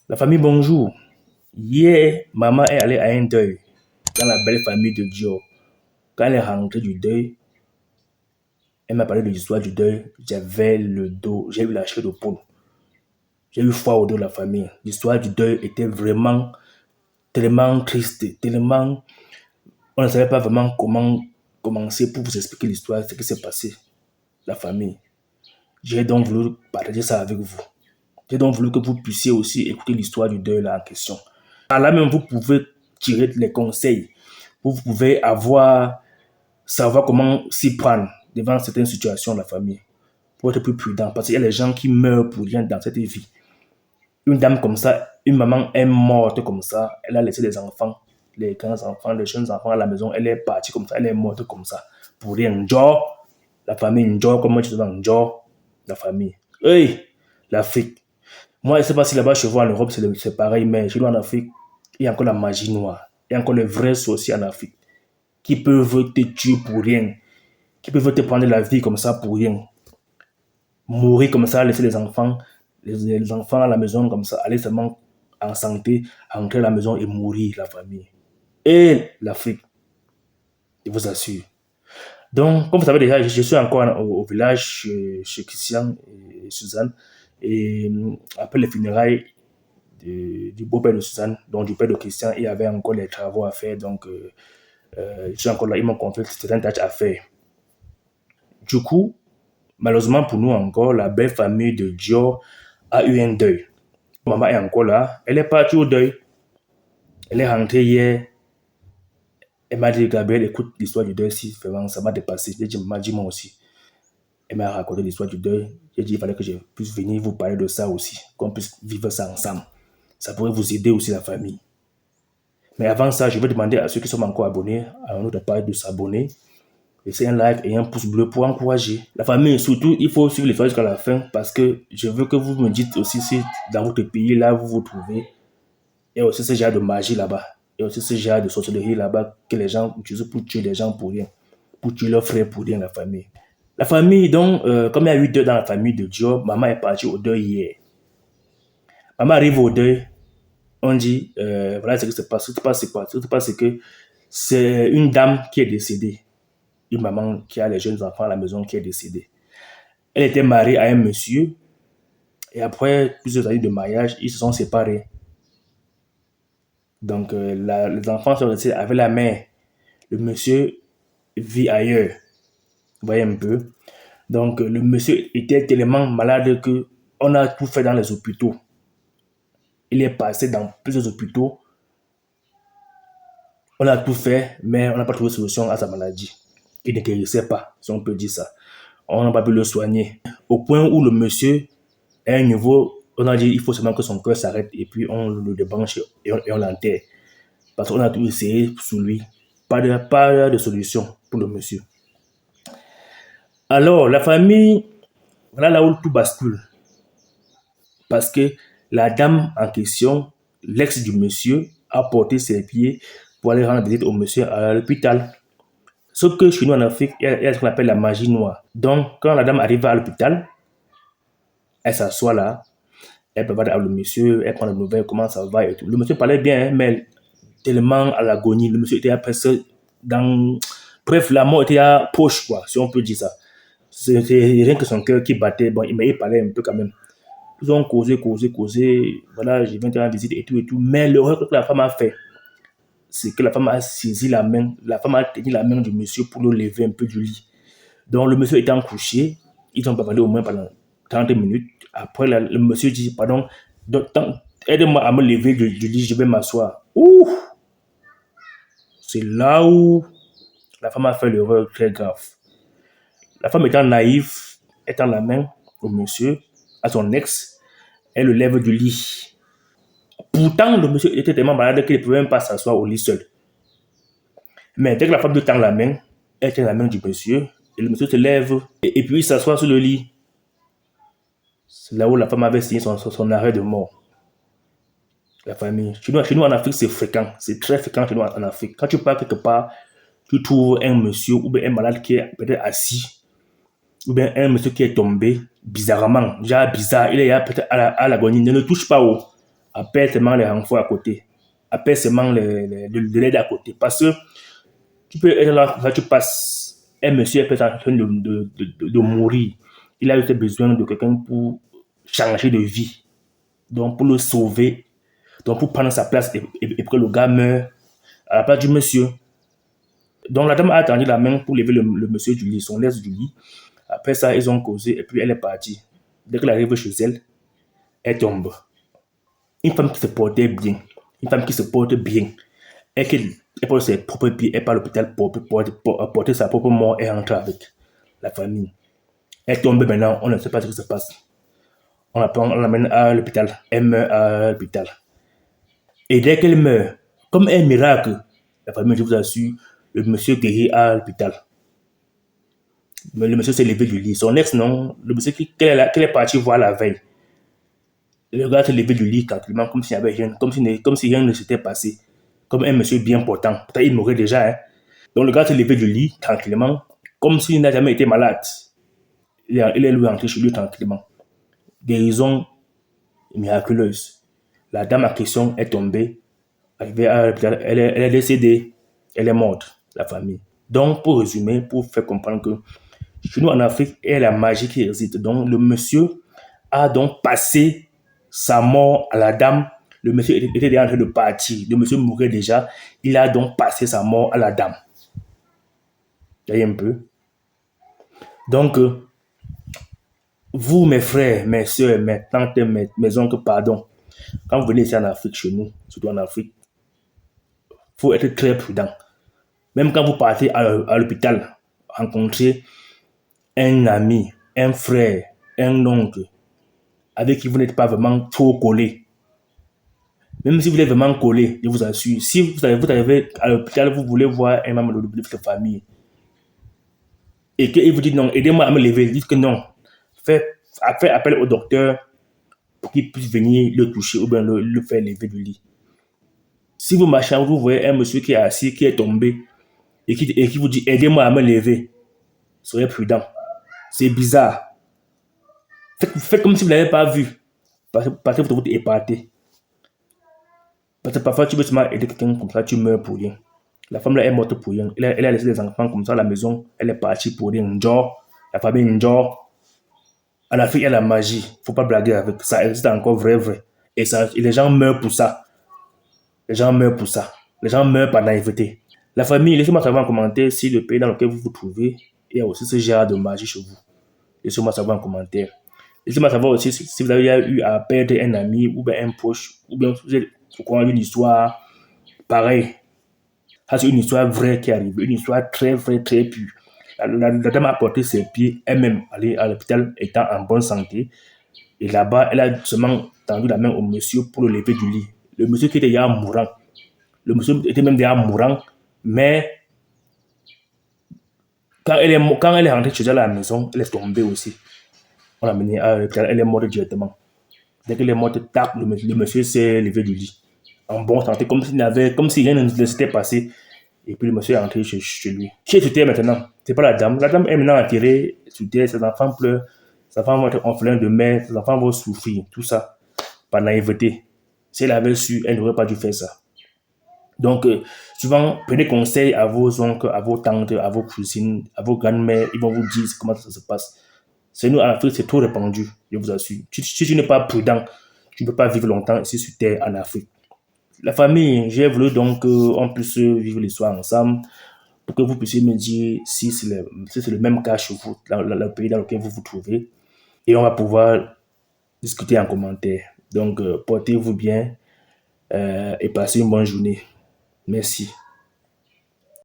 La famille, bonjour. Hier, maman est allée à un deuil dans la belle famille de Dior. Quand elle est rentrée du deuil, elle m'a parlé de l'histoire du deuil. J'avais le dos, j'ai eu la chair de poule. J'ai eu froid au dos de la famille. L'histoire du deuil était vraiment tellement triste, tellement... On ne savait pas vraiment comment commencer pour vous expliquer l'histoire, ce qui s'est passé, la famille. J'ai donc voulu partager ça avec vous. J'ai donc voulu que vous puissiez aussi écouter l'histoire du deuil là en question. Par là même, vous pouvez tirer les conseils. Vous pouvez savoir comment s'y prendre devant certaines situations de la famille. Pour être plus prudent. Parce qu'il y a des gens qui meurent pour rien dans cette vie. Une dame comme ça, une maman est morte comme ça. Elle a laissé des enfants, les grands-enfants, les jeunes enfants à la maison. Elle est partie comme ça. Elle est morte comme ça. Pour rien. Genre, la famille. Genre, comme moi je dis souvent. Genre, la famille. Hey, l'Afrique. Moi, je ne sais pas si là-bas, chez vous en Europe, c'est pareil, mais chez nous en Afrique, il y a encore la magie noire. Il y a encore les vrais sorciers en Afrique qui peuvent te tuer pour rien, qui peuvent te prendre la vie comme ça pour rien. Mourir comme ça, laisser les enfants à la maison comme ça, aller seulement en santé, entrer à la maison et mourir, la famille. Et l'Afrique, je vous assure. Donc, comme vous savez déjà, je suis encore au village chez Christian et Suzanne. Et après les funérailles, du beau-père de Suzanne, donc du père de Christian, il y avait encore les travaux à faire, donc je suis encore là, ils m'ont confié certaines tâches à faire. Du coup, malheureusement pour nous encore, la belle famille de Dior a eu un deuil. Maman est encore là, elle est partie au deuil. Elle est rentrée hier, elle m'a dit, Gabriel, écoute l'histoire du deuil, si vraiment ça m'a dépassé. J'ai dit, maman, dis moi aussi. Elle m'a raconté l'histoire du deuil. J'ai dit, il fallait que je puisse venir vous parler de ça aussi, qu'on puisse vivre ça ensemble. Ça pourrait vous aider aussi, la famille. Mais avant ça, je vais demander à ceux qui sont encore abonnés à notre page de s'abonner. Laissez un like et un pouce bleu pour encourager la famille. Surtout, il faut suivre les choses jusqu'à la fin parce que je veux que vous me dites aussi si dans votre pays, là, vous vous trouvez. Il y a aussi ce genre de magie là-bas. Il y a aussi ce genre de sorcellerie là-bas que les gens utilisent pour tuer les gens pour rien. Pour tuer leurs frères pour rien, la famille. La famille, donc, comme il y a eu deux dans la famille de Dieu, maman est partie au deuil hier. Maman arrive au deuil. On dit, voilà ce qui se passe. Ce qui se passe, c'est quoi? Ce qui se passe, c'est que c'est une dame qui est décédée. Une maman qui a les jeunes enfants à la maison qui est décédée. Elle était mariée à un monsieur et après plusieurs années de mariage, ils se sont séparés. Donc, les enfants sont restés avec la mère. Le monsieur vit ailleurs. Vous voyez un peu. Donc, le monsieur était tellement malade que on a tout fait dans les hôpitaux. Il est passé dans plusieurs hôpitaux. On a tout fait, mais on n'a pas trouvé de solution à sa maladie. Il ne guérissait pas, si on peut dire ça. On n'a pas pu le soigner. Au point où le monsieur est à un niveau, on a dit il faut seulement que son cœur s'arrête et puis on le débranche et on l'enterre. Parce qu'on a tout essayé sous lui. Pas de solution pour le monsieur. Alors, la famille, voilà là où tout bascule. Parce que la dame en question, l'ex du monsieur, a porté ses pieds pour aller rendre visite au monsieur à l'hôpital. Sauf que chez nous en Afrique, il y a ce qu'on appelle la magie noire. Donc, quand la dame arrive à l'hôpital, elle s'assoit là, elle peut voir le monsieur, elle prend des nouvelles, comment ça va et tout. Le monsieur parlait bien, hein, mais tellement à l'agonie, le monsieur était presque dans... Bref, la mort était à poche, quoi, si on peut dire ça. C'était rien que son cœur qui battait, bon, mais il parlait un peu quand même. Ils ont causé, voilà, je viens te rendre visite et tout. Mais l'erreur que la femme a fait, c'est que la femme a saisi la femme a tenu la main du monsieur pour le lever un peu du lit. Donc le monsieur étant couché, ils ont parlé au moins pendant 30 minutes. Après, le monsieur dit, pardon, aide-moi à me lever du lit, je vais m'asseoir. Ouh! C'est là où la femme a fait l'erreur très grave. La femme étant naïve, étant la main au monsieur, à son ex, elle le lève du lit. Pourtant, le monsieur était tellement malade qu'il ne pouvait même pas s'asseoir au lit seul. Mais dès que la femme lui tend la main, elle tient la main du monsieur, et le monsieur se lève, et puis il s'assoit sur le lit. C'est là où la femme avait signé son arrêt de mort. La famille. Chez nous en Afrique, c'est fréquent. C'est très fréquent chez nous en Afrique. Quand tu pars quelque part, tu trouves un monsieur ou bien un malade qui est peut-être assis, ou bien un monsieur qui est tombé bizarrement, genre bizarre, il est peut-être à l'agonie, ne le touche pas. appelle seulement les renforts à côté, appelle seulement de l'aide à côté. Parce que tu peux être là, tu passes, un monsieur est peut-être en train de mourir. Il a juste besoin de quelqu'un pour changer de vie, donc pour le sauver, donc pour prendre sa place et que le gars meurt à la place du monsieur. Donc la dame a tendu la main pour lever le monsieur du lit, son ex du lit. Après ça, ils ont causé et puis elle est partie. Dès qu'elle arrive chez elle, elle tombe. Une femme qui se portait bien, une femme qui se porte bien, et elle porte ses propres pieds, elle part à l'hôpital pour porter sa propre mort et rentrer avec la famille. Elle tombe maintenant, on ne sait pas ce qui se passe. On l'amène à l'hôpital, elle meurt à l'hôpital. Et dès qu'elle meurt, comme un miracle, la famille, je vous assure, le monsieur guérit à l'hôpital. Mais le monsieur s'est levé du lit. Son ex, non, le monsieur qu'elle est partie voir la veille. Le gars s'est levé du lit tranquillement, comme s'il y avait rien, comme si rien ne s'était passé. Comme un monsieur bien portant. Peut-être il mourait déjà. Hein. Donc le gars s'est levé du lit tranquillement, comme s'il n'a jamais été malade. Il est lui rentré chez lui tranquillement. Guérison miraculeuse. La dame en question est tombée, arrivée à l'hôpital, elle est décédée, elle est morte, la famille. Donc, pour résumer, pour faire comprendre que chez nous en Afrique, il y a la magie qui réside. Donc, le monsieur a donc passé sa mort à la dame. Le monsieur était déjà en train de partir. Le monsieur mourait déjà. Il a donc passé sa mort à la dame. Vous voyez un peu. Donc, vous, mes frères, mes soeurs, mes tantes, mes oncles, pardon, quand vous venez ici en Afrique, chez nous, surtout en Afrique, il faut être très prudent. Même quand vous partez à l'hôpital, rencontrer un ami, un frère, un oncle, avec qui vous n'êtes pas vraiment trop collé. Même si vous êtes vraiment collé, je vous assure, si vous arrivez à l'hôpital, vous voulez voir un membre de votre famille, et qu'il vous dit non, aidez-moi à me lever, dites que non, faites appel au docteur pour qu'il puisse venir le toucher ou bien le faire lever du lit. Si vous marchez, vous voyez un monsieur qui est assis, qui est tombé, et qui vous dit aidez-moi à me lever, soyez prudent. C'est bizarre. Faites comme si vous ne l'avez pas vu. Parce que vous êtes épaté. Parce que parfois, tu veux seulement aider quelqu'un comme ça, tu meurs pour rien. La femme là est morte pour rien. Elle a laissé des enfants comme ça à la maison. Elle est partie pour rien. La famille Njor. En Afrique, il y a la magie. Il ne faut pas blaguer avec ça. C'est encore vrai, vrai. Et les gens meurent pour ça. Les gens meurent pour ça. Les gens meurent par naïveté. La famille, laissez-moi savoir en commentaire si le pays dans lequel vous vous trouvez, il y a aussi ce genre de magie chez vous. Laissez-moi savoir en commentaire. Laissez-moi savoir aussi si vous avez eu à perdre un ami ou bien un proche, ou bien vous êtes au courant d'une histoire pareille. Ça, c'est une histoire vraie qui arrive, une histoire très vraie, très pure. La dame a porté ses pieds, elle-même allée à l'hôpital étant en bonne santé. Et là-bas, elle a seulement tendu la main au monsieur pour le lever du lit. Le monsieur qui était déjà mourant. Le monsieur était même déjà mourant, mais quand elle est rentrée chez elle à la maison, elle est tombée aussi. On l'a menée à l'hôpital, elle est morte directement. Dès qu'elle est morte, tac, le monsieur s'est levé du lit. En bonne santé, comme si rien ne s'était passé. Et puis le monsieur est rentré chez lui. Qui est sur terre maintenant? C'est pas la dame. La dame est maintenant enterrée sur terre, ses enfants pleurent, ses enfants vont être orphelins de mère, ses enfants vont souffrir, tout ça, par naïveté. Si elle avait su, elle n'aurait pas dû faire ça. Donc, souvent, prenez conseil à vos oncles, à vos tantes, à vos cousines, à vos grands-mères. Ils vont vous dire comment ça se passe. C'est nous, en Afrique, c'est trop répandu, je vous assure. Si tu n'es pas prudent, tu ne peux pas vivre longtemps ici sur Terre, en Afrique. La famille, j'ai voulu donc qu'on puisse vivre l'histoire ensemble pour que vous puissiez me dire si c'est le même cas chez vous, dans le pays dans lequel vous vous trouvez. Et on va pouvoir discuter en commentaire. Donc, portez-vous bien et passez une bonne journée. Merci.